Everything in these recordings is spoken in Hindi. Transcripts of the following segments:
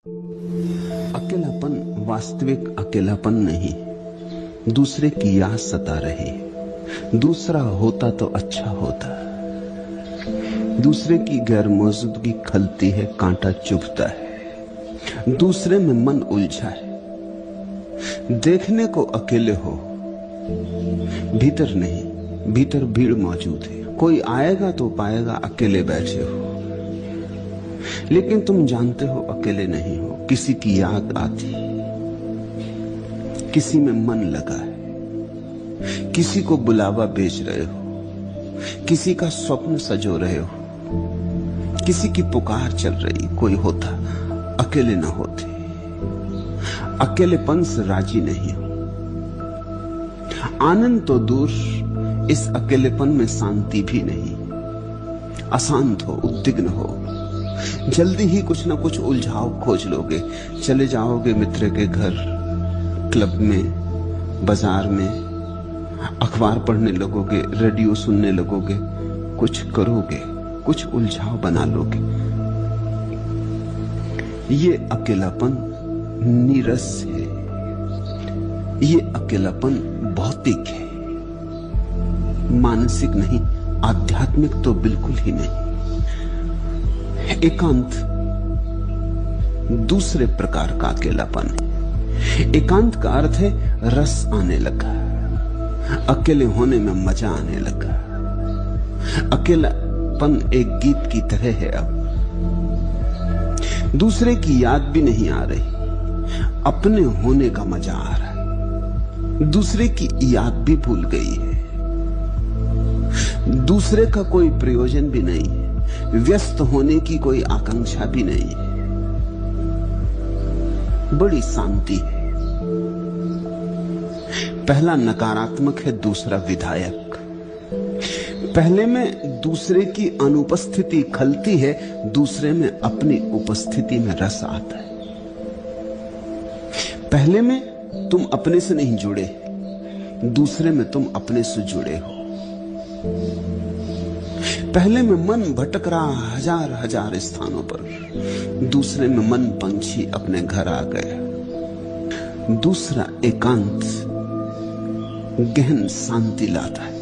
अकेलापन वास्तविक अकेलापन नहीं, दूसरे की याद सता रही। दूसरा होता तो अच्छा होता। दूसरे की गैर मौजूदगी खलती है, कांटा चुभता है। दूसरे में मन उलझा है। देखने को अकेले हो, भीतर नहीं, भीतर भीड़ मौजूद है। कोई आएगा तो पाएगा अकेले बैठे हो, लेकिन तुम जानते हो अकेले नहीं हो। किसी की याद आती, किसी में मन लगा है, किसी को बुलावा भेज रहे हो, किसी का स्वप्न सजो रहे हो, किसी की पुकार चल रही। कोई होता, अकेले ना होते। अकेलेपन से राजी नहीं हो। आनंद तो दूर, इस अकेलेपन में शांति भी नहीं। अशांत हो, उद्विग्न हो, जल्दी ही कुछ ना कुछ उलझाव खोज लोगे। चले जाओगे मित्र के घर, क्लब में, बाजार में, अखबार पढ़ने लगोगे, रेडियो सुनने लगोगे, कुछ करोगे, कुछ उलझाव बना लोगे। ये अकेलापन नीरस है। ये अकेलापन भौतिक है, मानसिक नहीं, आध्यात्मिक तो बिल्कुल ही नहीं। एकांत दूसरे प्रकार का अकेलापन है। एकांत का अर्थ है रस आने लगा, अकेले होने में मजा आने लगा। अकेलापन एक गीत की तरह है। अब दूसरे की याद भी नहीं आ रही, अपने होने का मजा आ रहा है। दूसरे की याद भी भूल गई है। दूसरे का कोई प्रयोजन भी नहीं है, व्यस्त होने की कोई आकांक्षा भी नहीं है। बड़ी शांति है। पहला नकारात्मक है, दूसरा विधायक। पहले में दूसरे की अनुपस्थिति खलती है, दूसरे में अपनी उपस्थिति में रस आता है। पहले में तुम अपने से नहीं जुड़े, दूसरे में तुम अपने से जुड़े हो। पहले में मन भटक रहा हजार हजार स्थानों पर, दूसरे में मन पंछी अपने घर आ गया। दूसरा एकांत गहन शांति लाता है,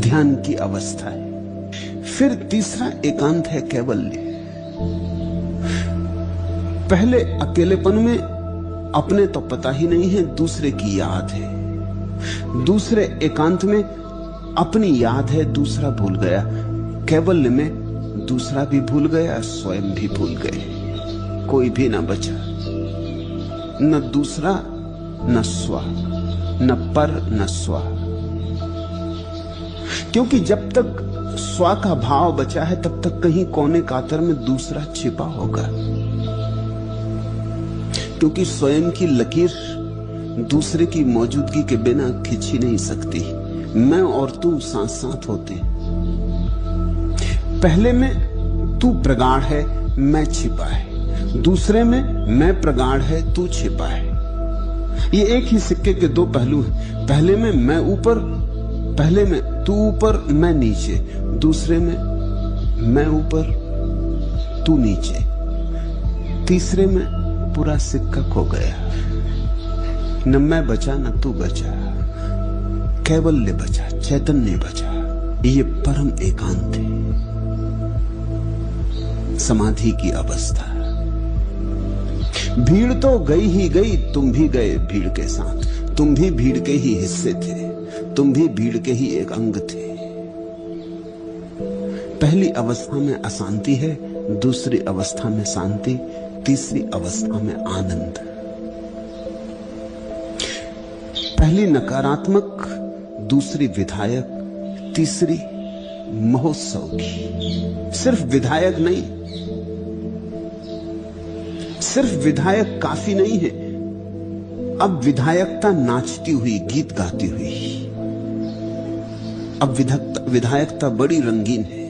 ध्यान की अवस्था है। फिर तीसरा एकांत है कैवल्य। पहले अकेलेपन में अपने तो पता ही नहीं है, दूसरे की याद है। दूसरे एकांत में अपनी याद है, दूसरा भूल गया। कैवल्य में दूसरा भी भूल गया, स्वयं भी भूल गए। कोई भी ना बचा, न दूसरा न स्व, न पर न स्व। क्योंकि जब तक स्व का भाव बचा है, तब तक कहीं कोने कातर में दूसरा छिपा होगा। क्योंकि स्वयं की लकीर दूसरे की मौजूदगी के बिना खिंची नहीं सकती। मैं और तू साथ साथ होते। पहले में तू प्रगाढ़ है, मैं छिपा है। दूसरे में मैं प्रगाढ़ है, तू छिपा है। ये एक ही सिक्के के दो पहलू हैं। पहले में मैं ऊपर, पहले में तू ऊपर मैं नीचे, दूसरे में मैं ऊपर तू नीचे, तीसरे में पूरा सिक्का खो गया। न मैं बचा न तू बचा, कैवल्य बचा, चैतन्य बचा। ये परम एकांत है, समाधि की अवस्था। भीड़ तो गई ही गई, तुम भी गए भीड़ के साथ। तुम भी भीड़ के ही हिस्से थे, तुम भी भीड़ के ही एक अंग थे। पहली अवस्था में अशांति है, दूसरी अवस्था में शांति, तीसरी अवस्था में आनंद। पहली नकारात्मक, दूसरी विधायक, तीसरी महोत्सव की। सिर्फ विधायक नहीं, सिर्फ विधायक काफी नहीं है। अब विधायकता नाचती हुई, गीत गाती हुई। अब विधायकता बड़ी रंगीन है।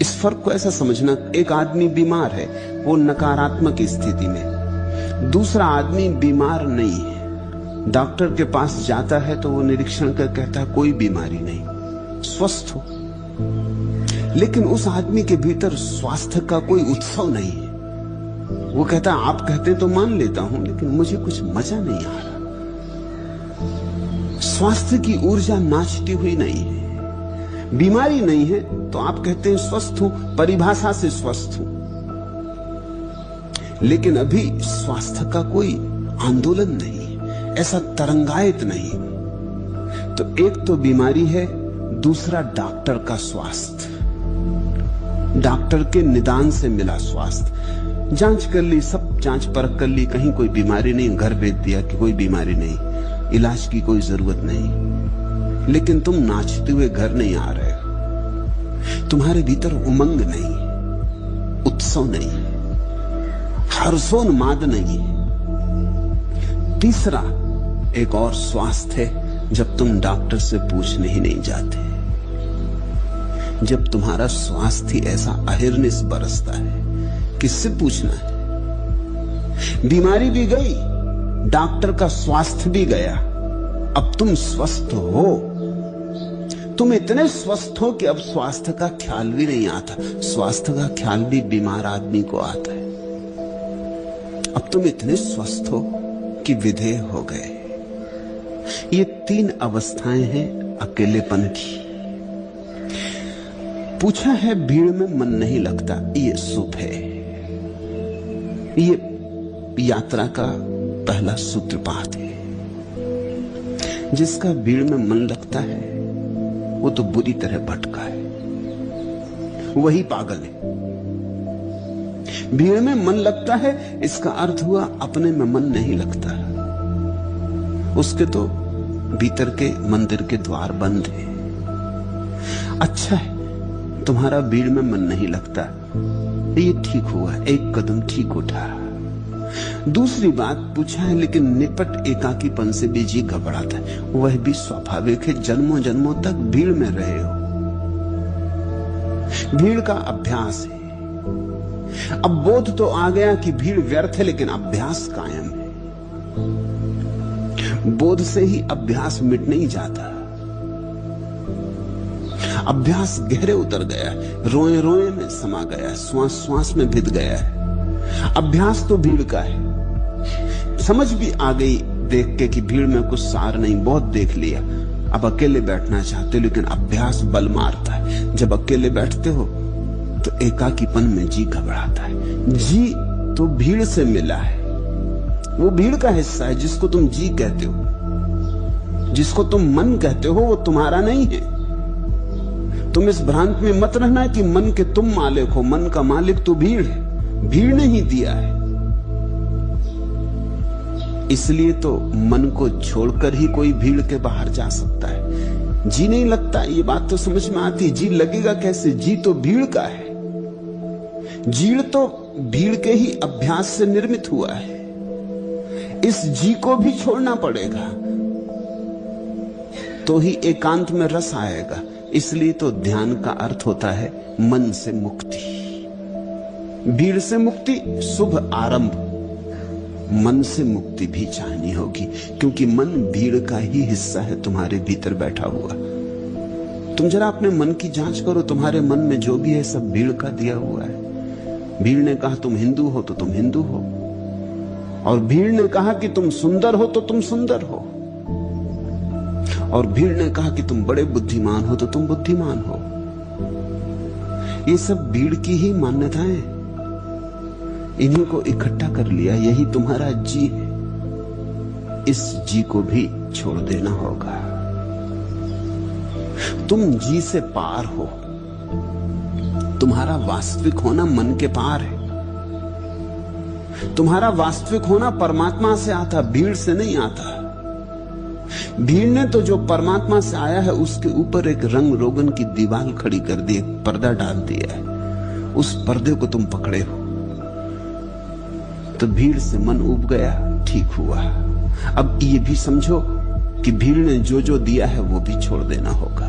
इस फर्क को ऐसा समझना, एक आदमी बीमार है, वो नकारात्मक स्थिति में। दूसरा आदमी बीमार नहीं है, डॉक्टर के पास जाता है तो वो निरीक्षण कर कहता है कोई बीमारी नहीं, स्वस्थ हो। लेकिन उस आदमी के भीतर स्वास्थ्य का कोई उत्सव नहीं है। वो कहता आप कहते तो मान लेता हूं, लेकिन मुझे कुछ मजा नहीं आ रहा। स्वास्थ्य की ऊर्जा नाचती हुई नहीं है। बीमारी नहीं है तो आप कहते हैं स्वस्थ हूं, परिभाषा से स्वस्थ हूं, लेकिन अभी स्वास्थ्य का कोई आंदोलन नहीं है, ऐसा तरंगायत नहीं। तो एक तो बीमारी है, दूसरा डॉक्टर का स्वास्थ्य, डॉक्टर के निदान से मिला स्वास्थ्य। जांच कर ली, सब जांच परख कर ली, कहीं कोई बीमारी नहीं, घर भेज दिया कि कोई बीमारी नहीं, इलाज की कोई जरूरत नहीं। लेकिन तुम नाचते हुए घर नहीं आ रहे हो, तुम्हारे भीतर उमंग नहीं, उत्सव नहीं, हर्षोन्माद नहीं। तीसरा एक और स्वास्थ्य है, जब तुम डॉक्टर से पूछने ही नहीं जाते, जब तुम्हारा स्वास्थ्य ऐसा अहिर्निश बरसता है, किससे पूछना है। बीमारी भी गई, डॉक्टर का स्वास्थ्य भी गया, अब तुम स्वस्थ हो। तुम इतने स्वस्थ हो कि अब स्वास्थ्य का ख्याल भी नहीं आता। स्वास्थ्य का ख्याल भी बीमार आदमी को आता है। अब तुम इतने स्वस्थ हो कि विधेय हो गए। ये तीन अवस्थाएं हैं अकेलेपन की। पूछा है भीड़ में मन नहीं लगता, ये शुभ है। ये यात्रा का पहला सूत्रपात है। जिसका भीड़ में मन लगता है वो तो बुरी तरह भटका है, वही पागल है। भीड़ में मन लगता है इसका अर्थ हुआ अपने में मन नहीं लगता, उसके तो भीतर के मंदिर के द्वार बंद है। अच्छा है तुम्हारा भीड़ में मन नहीं लगता, ये ठीक हुआ, एक कदम ठीक उठा। दूसरी बात पूछा है लेकिन निपट एकाकीपन से भी जी घबराता है, वह भी स्वाभाविक है, जन्मों जन्मों तक भीड़ में रहे हो, भीड़ का अभ्यास है। अब बोध तो आ गया कि भीड़ व्यर्थ है, लेकिन अभ्यास कायम है। बोध से ही अभ्यास मिट नहीं जाता, अभ्यास गहरे उतर गया है, रोए रोए में समा गया है, श्वास श्वास में भिद गया है। अभ्यास तो भीड़ का है। समझ भी आ गई देख के कि भीड़ में कुछ सार नहीं, बहुत देख लिया, अब अकेले बैठना चाहते हो, लेकिन अभ्यास बल मारता है। जब अकेले बैठते हो तो एकाकीपन में जी घबराता है। जी तो भीड़ से मिला है, वो भीड़ का हिस्सा है। जिसको तुम जी कहते हो, जिसको तुम मन कहते हो, वो तुम्हारा नहीं है। तुम इस भ्रांत में मत रहना कि मन के तुम मालिक हो, मन का मालिक तो भीड़ है, भीड़ ने ही दिया है। इसलिए तो मन को छोड़कर ही कोई भीड़ के बाहर जा सकता है। जी नहीं लगता, ये बात तो समझ में आती, जी लगेगा कैसे? जी तो भीड़ का है, जीड़ तो भीड़ के ही अभ्यास से निर्मित हुआ है। इस जी को भी छोड़ना पड़ेगा तो ही एकांत में रस आएगा। इसलिए तो ध्यान का अर्थ होता है मन से मुक्ति, भीड़ से मुक्ति, शुभ आरंभ। मन से मुक्ति भी चाहनी होगी, क्योंकि मन भीड़ का ही हिस्सा है, तुम्हारे भीतर बैठा हुआ। तुम जरा अपने मन की जांच करो, तुम्हारे मन में जो भी है सब भीड़ का दिया हुआ है। भीड़ ने कहा तुम हिंदू हो तो तुम हिंदू हो, और भीड़ ने कहा कि तुम सुंदर हो तो तुम सुंदर हो, और भीड़ ने कहा कि तुम बड़े बुद्धिमान हो तो तुम बुद्धिमान हो। ये सब भीड़ की ही मान्यताएं, इन्हीं को इकट्ठा कर लिया, यही तुम्हारा जी है। इस जी को भी छोड़ देना होगा। तुम जी से पार हो, तुम्हारा वास्तविक होना मन के पार है। तुम्हारा वास्तविक होना परमात्मा से आता, भीड़ से नहीं आता। भीड़ ने तो जो परमात्मा से आया है उसके ऊपर एक रंग रोगन की दीवार खड़ी कर दी, एक पर्दा डाल दिया है, उस पर्दे को तुम पकड़े हो। तो भीड़ से मन उब गया, ठीक हुआ। अब ये भी समझो कि भीड़ ने जो जो दिया है वो भी छोड़ देना होगा,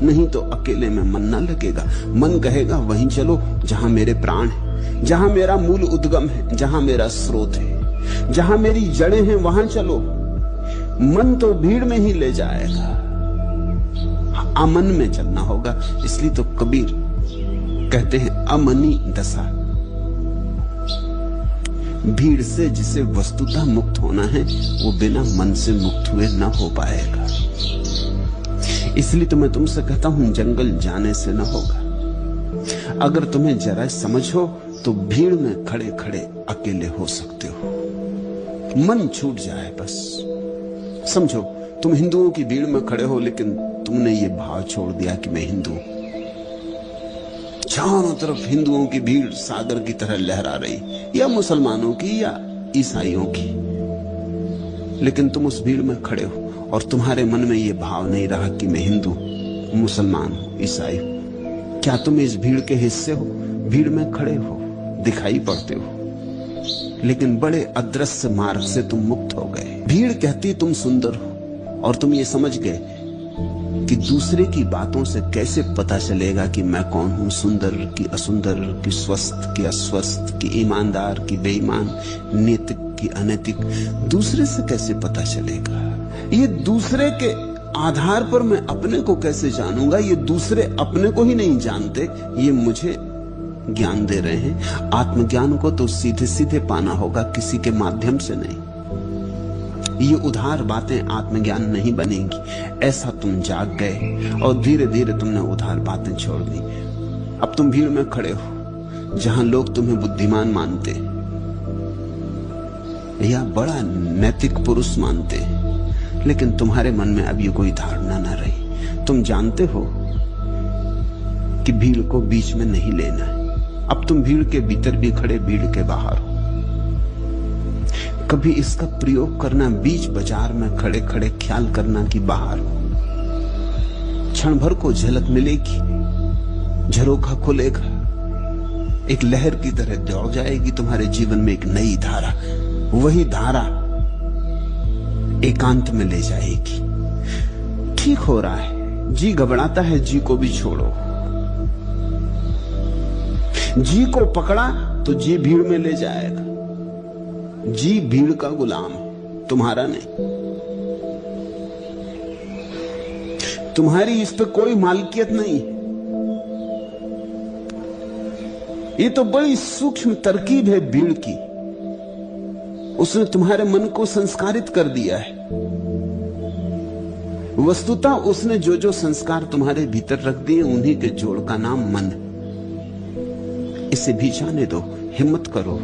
नहीं तो अकेले में मन ना लगेगा। मन कहेगा वहीं चलो जहां मेरे प्राण है, जहां मेरा मूल उद्गम है, जहां मेरा स्रोत है, जहां मेरी जड़ें हैं, वहां चलो। मन तो भीड़ में ही ले जाएगा। अमन में चलना होगा। इसलिए तो कबीर कहते हैं अमनी दशा। भीड़ से जिसे वस्तुतः मुक्त होना है वो बिना मन से मुक्त हुए न हो पाएगा। इसलिए तो मैं तुमसे कहता हूं जंगल जाने से न होगा। अगर तुम्हें जरा समझ हो तो भीड़ में खड़े खड़े अकेले हो सकते हो। मन छूट जाए बस। समझो तुम हिंदुओं की भीड़ में खड़े हो, लेकिन तुमने ये भाव छोड़ दिया कि मैं हिंदू। चारों तरफ हिंदुओं की भीड़ सागर की तरह लहरा रही, या मुसलमानों की या ईसाइयों की, लेकिन तुम उस भीड़ में खड़े हो और तुम्हारे मन में ये भाव नहीं रहा कि मैं हिंदू, मुसलमान, ईसाई। क्या तुम इस भीड़ के हिस्से हो? भीड़ में खड़े हो, दिखाई पड़ते हो, लेकिन बड़े अदृश्य मार्ग से तुम मुक्त हो गए। भीड़ कहती तुम सुंदर हो और तुम ये समझ गए कि दूसरे की बातों से कैसे पता चलेगा कि मैं कौन हूं, सुंदर की असुंदर, की स्वस्थ की अस्वस्थ, की ईमानदार की बेईमान, नैतिक की अनैतिक, दूसरे से कैसे पता चलेगा? ये दूसरे के आधार पर मैं अपने को कैसे जानूंगा? ये दूसरे अपने को ही नहीं जानते, ये मुझे ज्ञान दे रहे हैं। आत्मज्ञान को तो सीधे सीधे पाना होगा, किसी के माध्यम से नहीं। ये उधार बातें आत्मज्ञान नहीं बनेंगी। ऐसा तुम जाग गए और धीरे धीरे तुमने उधार बातें छोड़ दी। अब तुम भीड़ में खड़े हो जहां लोग तुम्हें बुद्धिमान मानते या बड़ा नैतिक पुरुष मानते, लेकिन तुम्हारे मन में अब ये कोई धारणा ना रही। तुम जानते हो कि भीड़ को बीच में नहीं लेना है। अब तुम भीड़ के भीतर भी खड़े, भीड़ के बाहर हो। कभी इसका प्रयोग करना, बीच बाजार में खड़े खड़े ख्याल करना कि बाहर हो। क्षण भर को झलक मिलेगी, झरोखा खुलेगा, एक लहर की तरह दौड़ जाएगी तुम्हारे जीवन में एक नई धारा। वही धारा एकांत में ले जाएगी। ठीक हो रहा है, जी घबराता है, जी को भी छोड़ो। जी को पकड़ा तो जी भीड़ में ले जाएगा। जी भीड़ का गुलाम है, तुम्हारा नहीं। तुम्हारी इस पे कोई मालिकियत नहीं है। ये तो बड़ी सूक्ष्म तरकीब है भीड़ की। उसने तुम्हारे मन को संस्कारित कर दिया है। वस्तुतः उसने जो जो संस्कार तुम्हारे भीतर रख दिए, उन्हीं के जोड़ का नाम मन है। इसे भी जाने दो, हिम्मत करो।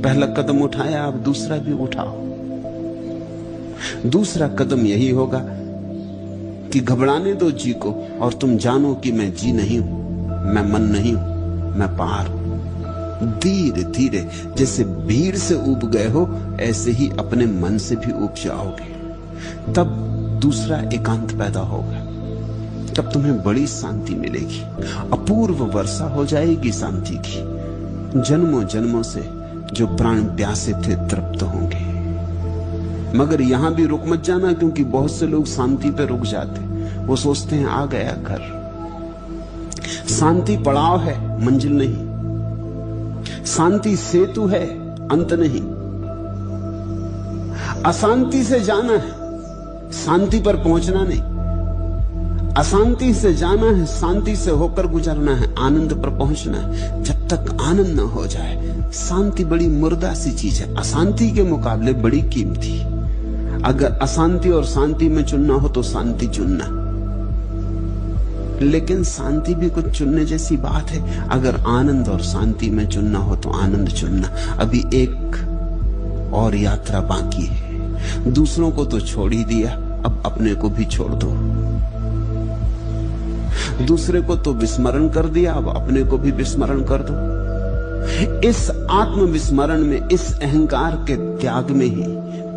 पहला कदम उठाया, अब दूसरा भी उठाओ। दूसरा कदम यही होगा कि घबराने दो जी को और तुम जानो कि मैं जी नहीं हूं, मैं मन नहीं हूं, मैं पार हूं। धीरे धीरे जैसे भीड़ से ऊब गए हो, ऐसे ही अपने मन से भी ऊब जाओगे। तब दूसरा एकांत पैदा होगा। तब तुम्हें बड़ी शांति मिलेगी, अपूर्व वर्षा हो जाएगी शांति की। जन्मों जन्मों से जो प्राण प्यासे थे तृप्त होंगे। मगर यहां भी रुक मत जाना, क्योंकि बहुत से लोग शांति पे रुक जाते। वो सोचते हैं आ गया घर। शांति पड़ाव है, मंजिल नहीं। शांति सेतु है, अंत नहीं। अशांति से जाना है, शांति पर पहुंचना नहीं। अशांति से जाना है, शांति से होकर गुजरना है, आनंद पर पहुंचना है। जब तक आनंद न हो जाए, शांति बड़ी मुर्दा सी चीज है, अशांति के मुकाबले बड़ी कीमती। अगर अशांति और शांति में चुनना हो तो शांति चुनना, लेकिन शांति भी कुछ चुनने जैसी बात है। अगर आनंद और शांति में चुनना हो तो आनंद चुनना। अभी एक और यात्रा बाकी है। दूसरों को तो छोड़ ही दिया, अब अपने को भी छोड़ दो। दूसरे को तो विस्मरण कर दिया, अब अपने को भी विस्मरण कर दो। इस आत्म विस्मरण में, इस अहंकार के त्याग में ही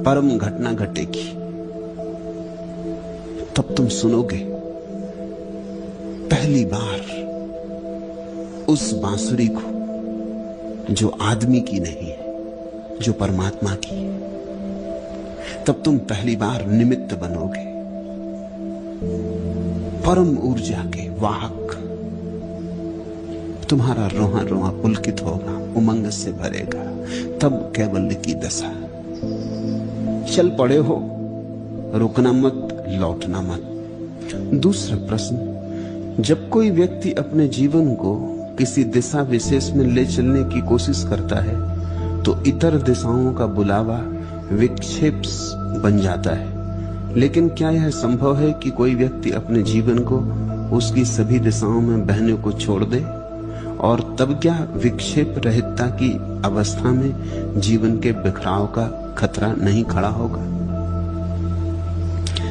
परम घटना घटेगी। तब तुम सुनोगे पहली बार उस बांसुरी को जो आदमी की नहीं है, जो परमात्मा की है। तब तुम पहली बार निमित्त बनोगे, परम ऊर्जा के वाहक। तुम्हारा रोहा रोहा पुलकित होगा, उमंग से भरेगा। तब कैवल्य की दशा। चल पड़े हो, रुकना मत, लौटना मत। दूसरा प्रश्न, जब कोई व्यक्ति अपने जीवन को किसी दिशा विशेष में ले चलने की कोशिश करता है तो इतर दिशाओं का बुलावा विक्षेप बन जाता है। लेकिन क्या यह संभव है कि कोई व्यक्ति अपने जीवन को उसकी सभी दिशाओं में बहने को छोड़ दे, और तब क्या विक्षेप रहितता की अवस्था में जीवन के बिखराव का खतरा नहीं खड़ा होगा?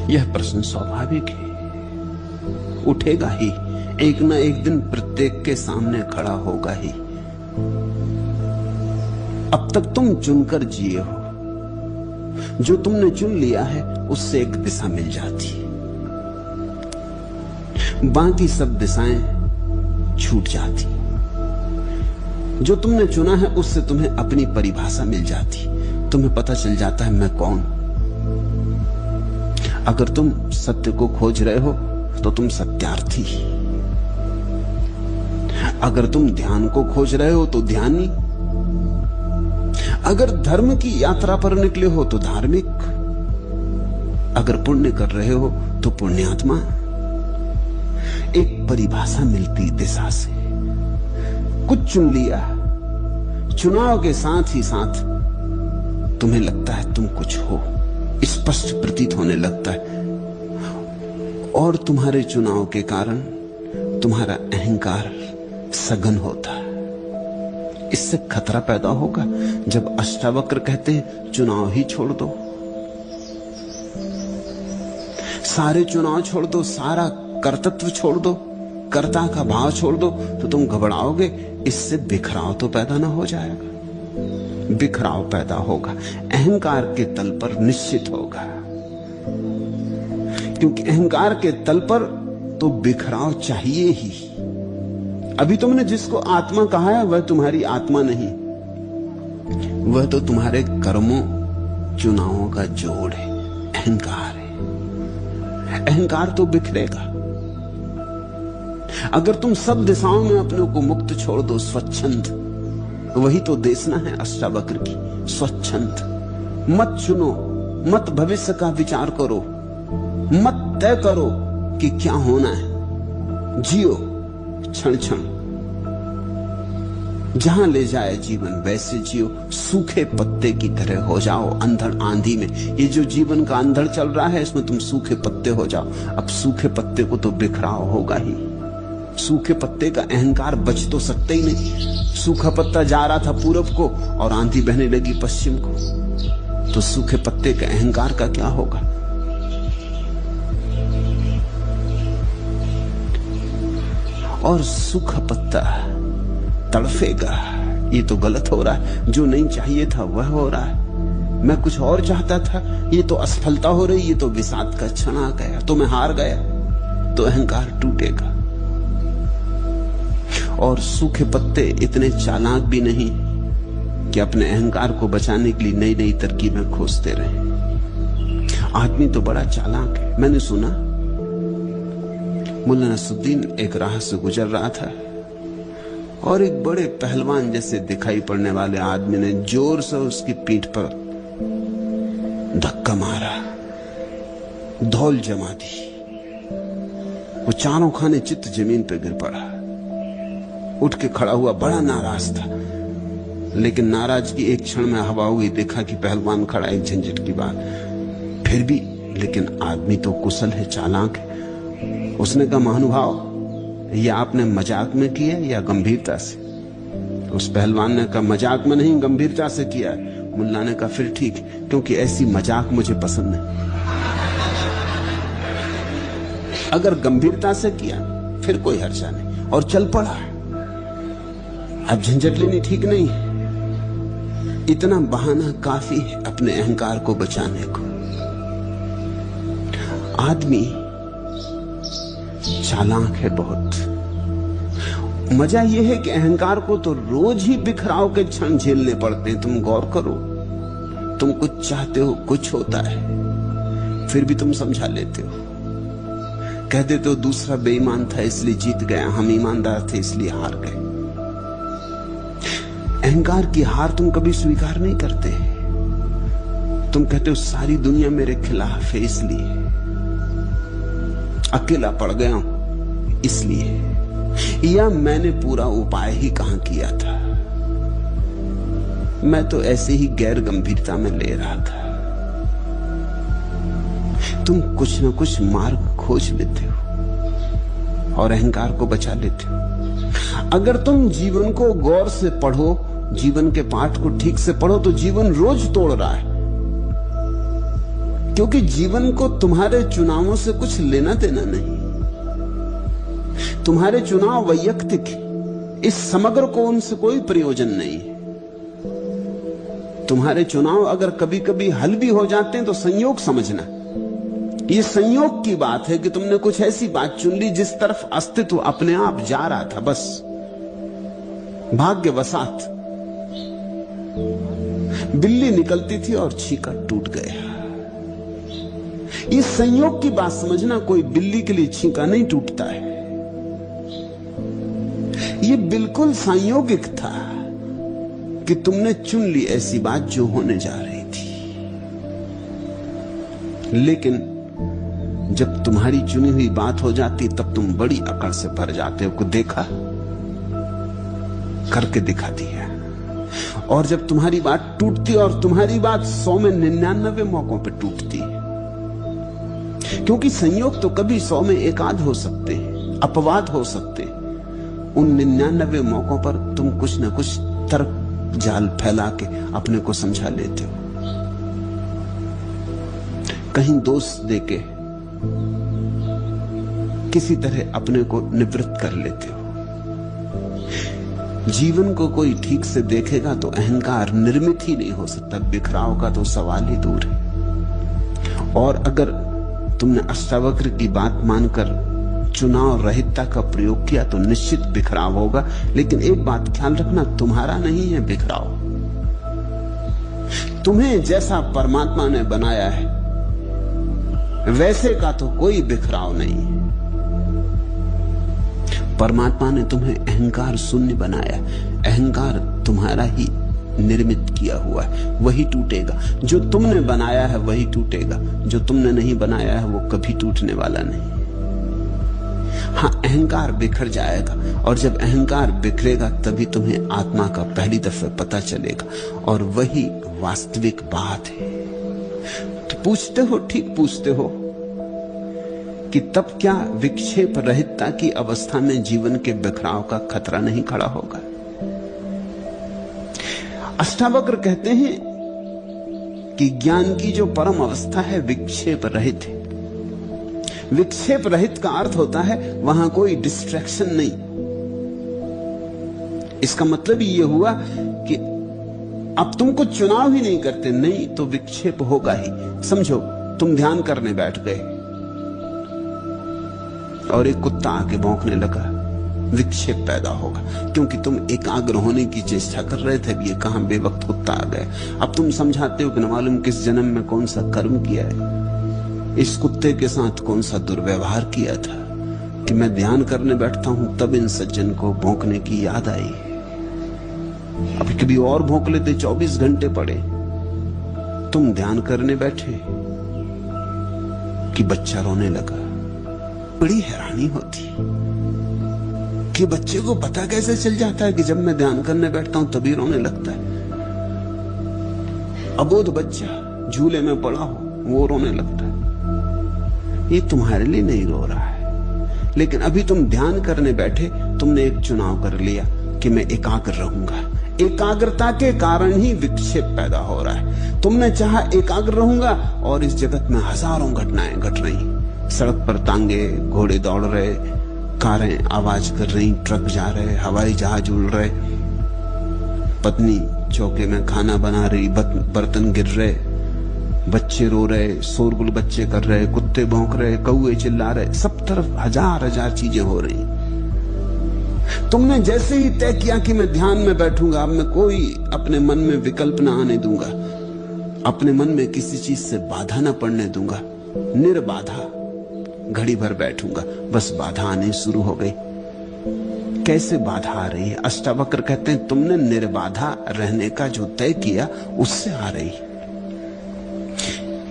यह प्रश्न स्वाभाविक है, उठेगा ही, एक न एक दिन प्रत्येक के सामने खड़ा होगा ही। अब तक तुम चुनकर जिए हो, जो तुमने चुन लिया है उससे एक दिशा मिल जाती है, बाकी सब दिशाएं छूट जाती। जो तुमने चुना है उससे तुम्हें अपनी परिभाषा मिल जाती, तुम्हें पता चल जाता है मैं कौन। अगर तुम सत्य को खोज रहे हो तो तुम सत्यार्थी, अगर तुम ध्यान को खोज रहे हो तो ध्यानी, अगर धर्म की यात्रा पर निकले हो तो धार्मिक, अगर पुण्य कर रहे हो तो पुण्यात्मा। एक परिभाषा मिलती दिशा से। कुछ चुन लिया, चुनाव के साथ ही साथ तुम्हें लगता है तुम कुछ हो, स्पष्ट प्रतीत होने लगता है, और तुम्हारे चुनाव के कारण तुम्हारा अहंकार सघन होता है। इससे खतरा पैदा होगा जब अष्टावक्र कहते हैं चुनाव ही छोड़ दो, सारे चुनाव छोड़ दो, सारा कर्तृत्व छोड़ दो, कर्ता का भाव छोड़ दो, तो तुम घबराओगे। इससे बिखराव तो पैदा ना हो जाएगा? बिखराव पैदा होगा, अहंकार के तल पर निश्चित होगा, क्योंकि अहंकार के तल पर तो बिखराव चाहिए ही। अभी तुमने जिसको आत्मा कहा है वह तुम्हारी आत्मा नहीं, वह तो तुम्हारे कर्मों चुनावों का जोड़ है, अहंकार है। अहंकार तो बिखरेगा। अगर तुम सब दिशाओं में अपने को मुक्त छोड़ दो, स्वच्छंद, वही तो देशना है अष्टावक्र की, स्वच्छंद। मत चुनो, मत भविष्य का विचार करो, मत तय करो कि क्या होना है, जियो क्षण क्षण, जहां ले जाए जीवन वैसे जियो। सूखे पत्ते की तरह हो जाओ अंधड़ आंधी में। ये जो जीवन का अंधड़ चल रहा है इसमें तुम सूखे पत्ते हो जाओ। अब सूखे पत्ते को तो बिखराव होगा ही, सूखे पत्ते का अहंकार बच तो सकते ही नहीं। सूखा पत्ता जा रहा था पूरब को और आंधी बहने लगी पश्चिम को, तो सूखे पत्ते के अहंकार का क्या होगा? और सूखा पत्ता तड़फेगा, ये तो गलत हो रहा है, जो नहीं चाहिए था वह हो रहा है, मैं कुछ और चाहता था, ये तो असफलता हो रही, ये तो विषाद का क्षण आ गया, तो मैं हार गया, तो अहंकार टूटेगा। और सूखे पत्ते इतने चालाक भी नहीं कि अपने अहंकार को बचाने के लिए नई नई तरकीबें खोजते रहे। आदमी तो बड़ा चालाक है। मैंने सुना मुल्ला नसरुद्दीन एक राह से गुजर रहा था और एक बड़े पहलवान जैसे दिखाई पड़ने वाले आदमी ने जोर से उसकी पीठ पर धक्का मारा, धौल जमा दी। वो चारों खाने चित्त जमीन पर गिर पड़ा, उठ के खड़ा हुआ, बड़ा नाराज था। लेकिन नाराजगी एक क्षण में हवा हुई, देखा कि पहलवान खड़ा एक झंझट की बात, फिर भी लेकिन आदमी तो कुशल है, चालाक है। उसने कहा महानुभाव, यह आपने मजाक में किया या गंभीरता से? उस पहलवान ने कहा मजाक में नहीं, गंभीरता से किया है। मुल्ला ने कहा फिर ठीक, क्योंकि ऐसी मजाक मुझे पसंद नहीं। अगर गंभीरता से किया फिर कोई हर्जा नहीं, और चल पड़ा। अब झंझट लेनी ठीक नहीं है। इतना बहाना काफी है अपने अहंकार को बचाने को। आदमी चालाक है बहुत। मजा यह है कि अहंकार को तो रोज ही बिखराव के क्षण झेलने पड़ते हैं। तुम गौर करो, तुम कुछ चाहते हो, कुछ होता है, फिर भी तुम समझा लेते हो, कह देते हो दूसरा बेईमान था इसलिए जीत गया, हम ईमानदार थे इसलिए हार गए। अहंकार की हार तुम कभी स्वीकार नहीं करते। तुम कहते हो सारी दुनिया मेरे खिलाफ है इसलिए। अकेला पड़ गया हूं इसलिए, या मैंने पूरा उपाय ही कहां किया था, मैं तो ऐसे ही गैर गंभीरता में ले रहा था। तुम कुछ न कुछ मार्ग खोज लेते हो और अहंकार को बचा लेते हो। अगर तुम जीवन को गौर से पढ़ो, जीवन के पाठ को ठीक से पढ़ो, तो जीवन रोज तोड़ रहा है, क्योंकि जीवन को तुम्हारे चुनावों से कुछ लेना देना नहीं। तुम्हारे चुनाव वैयक्तिक, इस समग्र को उनसे कोई प्रयोजन नहीं है। तुम्हारे चुनाव अगर कभी कभी हल भी हो जाते हैं तो संयोग समझना, ये संयोग की बात है कि तुमने कुछ ऐसी बात चुन ली जिस तरफ अस्तित्व अपने आप जा रहा था, बस भाग्यवशात। बिल्ली निकलती थी और छीका टूट गया। ये संयोग की बात समझना, कोई बिल्ली के लिए छीका नहीं टूटता है। ये बिल्कुल संयोगिक था कि तुमने चुन ली ऐसी बात जो होने जा रही थी। लेकिन जब तुम्हारी चुनी हुई बात हो जाती तब तुम बड़ी अकड़ से भर जाते हो कि देखा, करके दिखा दिया। और जब तुम्हारी बात टूटती, और तुम्हारी बात 100 में 99 मौकों पर टूटती है, क्योंकि संयोग तो कभी 100 में एक आध हो सकते हैं, अपवाद हो सकते हैं। उन 99 मौकों पर तुम कुछ न कुछ तर्क जाल फैला के अपने को समझा लेते हो, कहीं दोष देके किसी तरह अपने को निवृत्त कर लेते हो। जीवन को कोई ठीक से देखेगा तो अहंकार निर्मित ही नहीं हो सकता, बिखराव का तो सवाल ही दूर है। और अगर तुमने अष्टावक्र की बात मानकर चुनाव रहितता का प्रयोग किया तो निश्चित बिखराव होगा। लेकिन एक बात ख्याल रखना, तुम्हारा नहीं है बिखराव। तुम्हें जैसा परमात्मा ने बनाया है वैसे का तो कोई बिखराव नहीं है। परमात्मा ने तुम्हें अहंकार शून्य बनाया, अहंकार तुम्हारा ही निर्मित किया हुआ है, वही टूटेगा। जो तुमने बनाया है वही टूटेगा, जो तुमने नहीं बनाया है वो कभी टूटने वाला नहीं। हाँ, अहंकार बिखर जाएगा, और जब अहंकार बिखरेगा तभी तुम्हें आत्मा का पहली दफे पता चलेगा, और वही वास्तविक बात है। तो पूछते हो, ठीक पूछते हो कि तब क्या विक्षेप रहितता की अवस्था में जीवन के बिखराव का खतरा नहीं खड़ा होगा? अष्टावक्र कहते हैं कि ज्ञान की जो परम अवस्था है विक्षेप रहित है। विक्षेप रहित का अर्थ होता है वहां कोई डिस्ट्रैक्शन नहीं। इसका मतलब ये हुआ कि अब तुम कुछ चुनाव ही नहीं करते, नहीं तो विक्षेप होगा ही। समझो, तुम ध्यान करने बैठ गए और एक कुत्ता आके भौंकने लगा, विक्षेप पैदा होगा, क्योंकि तुम एकाग्र होने की चेष्टा कर रहे थे। ये कहां बेवक्त कुत्ता आ गया। अब तुम समझाते हो कि न मालूम किस जन्म में कौन सा कर्म किया है, इस कुत्ते के साथ कौन सा दुर्व्यवहार किया था कि मैं ध्यान करने बैठता हूं तब इन सज्जन को भौंकने की याद आई। अभी कभी और भौंक लेते, 24 घंटे पड़े। तुम ध्यान करने बैठे कि बच्चा रोने लगा। बड़ी हैरानी होती कि बच्चे को पता कैसे चल जाता है कि जब मैं ध्यान करने बैठता हूं तभी रोने लगता है। अबोध बच्चा झूले में पड़ा हो, वो रोने लगता है। ये तुम्हारे लिए नहीं रो रहा है, लेकिन अभी तुम ध्यान करने बैठे, तुमने एक चुनाव कर लिया कि मैं एकाग्र रहूंगा। एकाग्रता के कारण ही विक्षेप पैदा हो रहा है। तुमने चाहा एकाग्र रहूंगा, और इस जगत में हजारों घटनाएं घट रही। सड़क पर तांगे घोड़े दौड़ रहे, कारें आवाज कर रही, ट्रक जा रहे, हवाई जहाज उड़ रहे, पत्नी चौके में खाना बना रही, बर्तन गिर रहे, बच्चे रो रहे, शोरगुल बच्चे कर रहे, कुत्ते भौंक रहे, कौए चिल्ला रहे, सब तरफ हजार हजार चीजें हो रही। तुमने जैसे ही तय किया कि मैं ध्यान में बैठूंगा, अब मैं कोई अपने मन में विकल्प ना आने दूंगा, अपने मन में किसी चीज से बाधा ना पड़ने दूंगा, निर्बाधा घड़ी भर बैठूंगा, बस बाधा आनी शुरू हो गई। कैसे बाधा आ रही है? अष्टावक्र कहते हैं तुमने निर्बाधा रहने का जो तय किया उससे आ रही।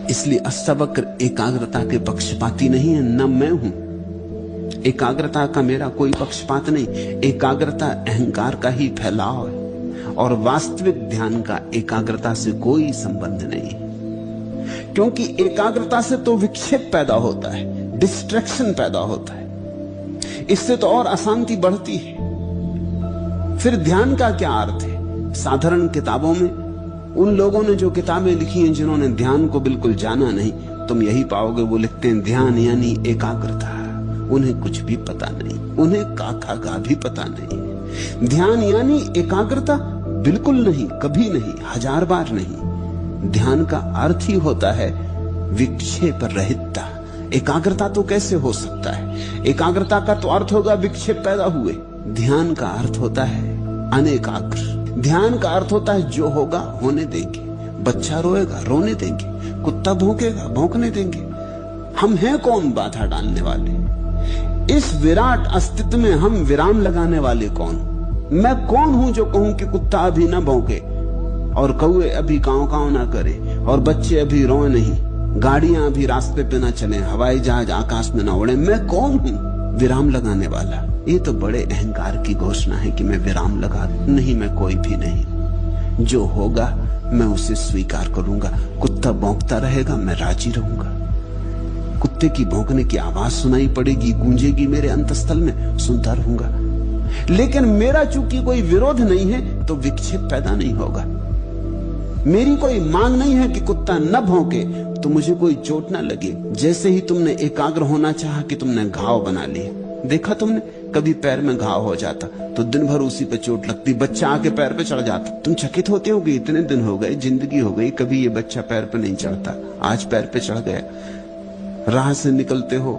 इसलिए अष्टावक्र एकाग्रता के पक्षपाती नहीं है, न मैं हूं। एकाग्रता का मेरा कोई पक्षपात नहीं, एकाग्रता अहंकार का ही फैलाव है और वास्तविक ध्यान का एकाग्रता से कोई संबंध नहीं, क्योंकि एकाग्रता से तो विक्षेप पैदा होता है, डिस्ट्रैक्शन पैदा होता है, इससे तो और अशांति बढ़ती है। फिर ध्यान का क्या अर्थ है? साधारण किताबों में उन लोगों ने जो किताबें लिखी हैं जिन्होंने ध्यान को बिल्कुल जाना नहीं, तुम यही पाओगे वो लिखते हैं ध्यान यानी एकाग्रता। उन्हें कुछ भी पता नहीं, उन्हें काका का भी पता नहीं। ध्यान यानी एकाग्रता बिल्कुल नहीं, कभी नहीं, 1000 बार नहीं। ध्यान का अर्थ ही होता है विक्षेप रहितता। एकाग्रता तो कैसे हो सकता है? एकाग्रता का तो अर्थ होगा विक्षेप पैदा हुए। ध्यान का अर्थ होता है अनेकाग्र। ध्यान का अर्थ होता है जो होगा होने देंगे। बच्चा रोएगा रोने देंगे, कुत्ता भौंकेगा भौंकने देंगे। हम हैं कौन बाधा डालने वाले? इस विराट अस्तित्व में हम विराम लगाने वाले कौन? मैं कौन हूं जो कहूं कि कुत्ता अभी ना भौंके और कौए अभी कांव कांव ना करे और बच्चे अभी रोए नहीं, गाड़ियां अभी रास्ते पे ना चले, हवाई जहाज आकाश में ना उड़े? मैं कौन हूं विराम लगाने वाला? ये तो बड़े अहंकार की घोषणा है कि मैं विराम लगा नहीं। मैं कोई भी नहीं, जो होगा मैं उसे स्वीकार करूंगा। कुत्ता भौंकता रहेगा, मैं राजी रहूंगा। कुत्ते की भौंकने की आवाज सुनाई पड़ेगी, गूंजेगी मेरे अंतस्थल में, सुनता रहूंगा। लेकिन मेरा चूंकि कोई विरोध नहीं है तो विक्षेप पैदा नहीं होगा। मेरी कोई मांग नहीं है कि कुत्ता न भौंके तो मुझे कोई चोट ना लगे। जैसे ही तुमने एकाग्र होना चाहा कि तुमने घाव बना लिए। देखा तुमने, कभी पैर में घाव हो जाता तो दिन भर उसी पे चोट लगती, बच्चा आके पैर पे चढ़ जाता। तुम चकित होते हो कि इतने दिन हो गए, जिंदगी हो गई, कभी ये बच्चा पैर पे नहीं चढ़ता, आज पैर पे चढ़ गया। राह से निकलते हो,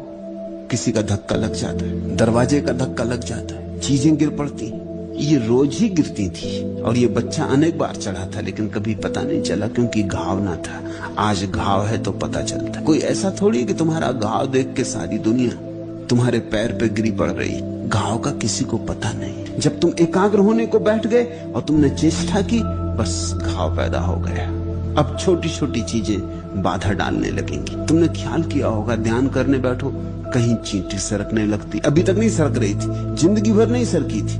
किसी का धक्का लग जाता है, दरवाजे का धक्का लग जाता है, चीजें गिर पड़ती। ये रोज ही गिरती थी और ये बच्चा अनेक बार चढ़ा था, लेकिन कभी पता नहीं चला क्योंकि घाव ना था। आज घाव है तो पता चलता। कोई ऐसा थोड़ी कि तुम्हारा घाव देख के सारी दुनिया तुम्हारे पैर पे गिरी पड़ रही। घाव का किसी को पता नहीं। जब तुम एकाग्र होने को बैठ गए और तुमने चेष्टा की, बस घाव पैदा हो गया। अब छोटी छोटी चीजें बाधा डालने लगेंगी। तुमने ख्याल किया होगा, ध्यान करने बैठो, कहीं चींटी सरकने लगती। अभी तक नहीं सरक रही थी, जिंदगी भर नहीं सरकी थी।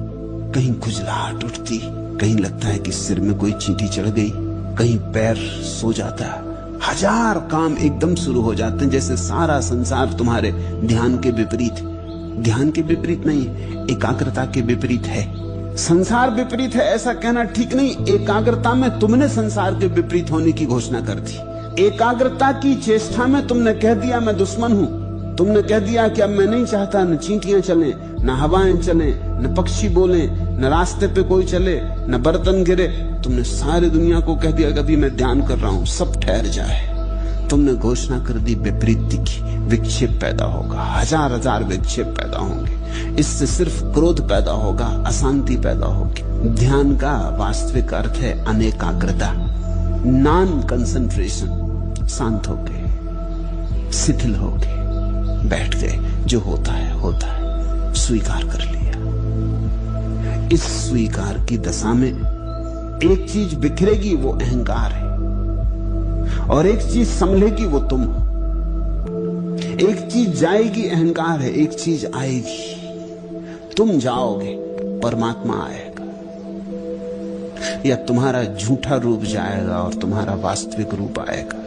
कहीं खुजलाहट उठती, कहीं लगता है कि सिर में कोई चींटी चढ़ गई, कहीं पैर सो जाता है। 1000 काम एकदम शुरू हो जाते हैं, जैसे सारा संसार तुम्हारे ध्यान के विपरीत। ध्यान के विपरीत नहीं, एकाग्रता के विपरीत है। संसार विपरीत है ऐसा कहना ठीक नहीं। एकाग्रता में तुमने संसार के विपरीत होने की घोषणा कर दी। एकाग्रता की चेष्टा में तुमने कह दिया मैं दुश्मन हूं। तुमने कह दिया कि अब मैं नहीं चाहता न चींटियां चलें, न हवाएं चलें, न पक्षी बोलें, न रास्ते पे कोई चले, न बर्तन गिरे। तुमने सारी दुनिया को कह दिया कि अभी मैं ध्यान कर रहा हूं, सब ठहर जाए। तुमने घोषणा कर दी विपरीत की। विक्षेप पैदा होगा, 1000 विक्षेप पैदा होंगे। इससे सिर्फ क्रोध पैदा होगा, अशांति पैदा होगी। ध्यान का वास्तविक अर्थ है अनेकाग्रता, नॉन कंसंट्रेशन। शांत हो गए, शिथिल हो गए, बैठ गए, जो होता है होता है, स्वीकार कर लिया। इस स्वीकार की दशा में एक चीज बिखरेगी, वो अहंकार है, और एक चीज संभलेगी, वो तुम हो। एक चीज जाएगी, अहंकार है, एक चीज आएगी, तुम जाओगे, परमात्मा आएगा, या तुम्हारा झूठा रूप जाएगा और तुम्हारा वास्तविक रूप आएगा।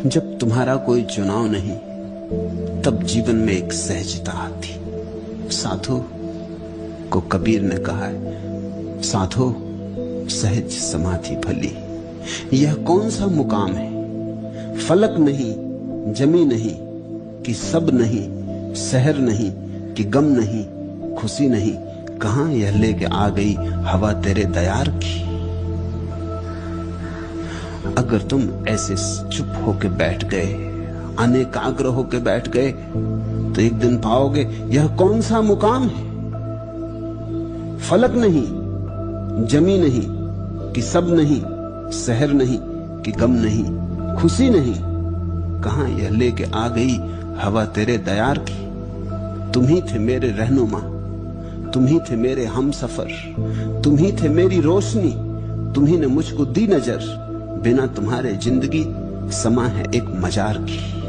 जब तुम्हारा कोई चुनाव नहीं, तब जीवन में एक सहजता आती। साधु को कबीर ने कहा है, साधो सहज समाधि भली। यह कौन सा मुकाम है? फलक नहीं, जमी नहीं, कि सब नहीं, शहर नहीं, कि गम नहीं, खुशी नहीं, कहां यह लेके आ गई हवा तेरे दयार की। अगर तुम ऐसे चुप होके बैठ गए, अनेकाग्र होके बैठ गए, तो एक दिन पाओगे यह कौन सा मुकाम है? फलक नहीं, जमी नहीं, कि सब नहीं, शहर नहीं, कि गम नहीं, खुशी नहीं, कहां यह लेके आ गई हवा तेरे दयार की। तुम ही थे मेरे रहनुमा, तुम ही थे मेरे हमसफर, तुम ही थे मेरी रोशनी, तुम ही ने मुझको दी नजर। बिना तुम्हारे जिंदगी समा है एक मजार की।